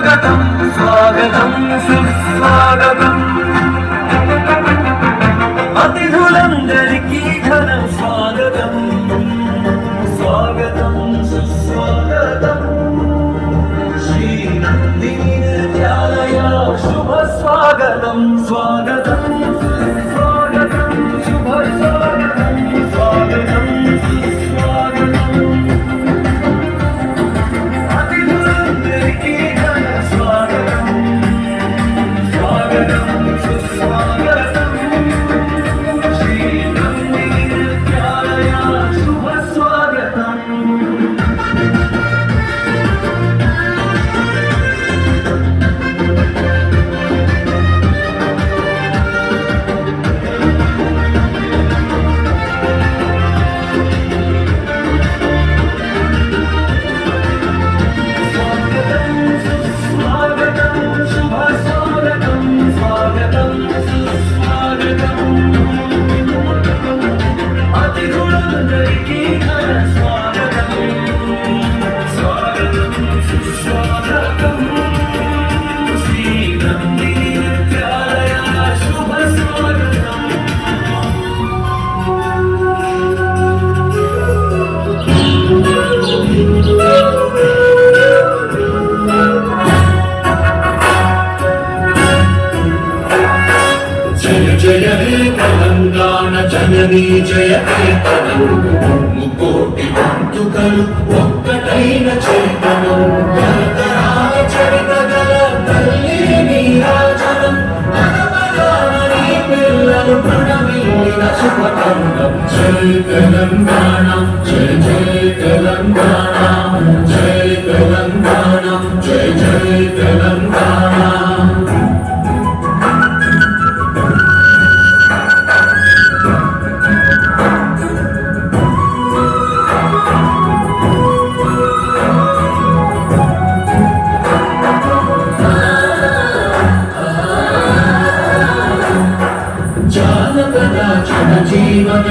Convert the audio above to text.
స్వాగతం స్వాగతం సుస్వాగతం అతిథులందరికీ ఘన స్వాగతం స్వాగతం సుస్వాగతం శ్రీ నందిని నృత్యాలయ శుభ స్వాగతం స్వాగతం సుస్వాగతం శుభ స్వాగతం స్వాగతం సుస్వాగతం అతిథులందరికీ ఘన స్వాగతం స్వాగతం సుస్వాగతం శ్రీ నందిని నృత్యాలయ శుభ స్వాగతం జయ హే తెలంగాణ జననీ జయ కేతనం ముకోటి వంతుకలు ఒక్కటైన చేతనం తరతరాల చరిత గల తల్లి నీరాజనం మనమనాని పిల్లలు ప్రణమిల్లిన శుభకరణం జై తెలంగాణ జయ జయ తెలంగాణ జై తెలంగాణ జయ జయ తెలంగాణ జీవన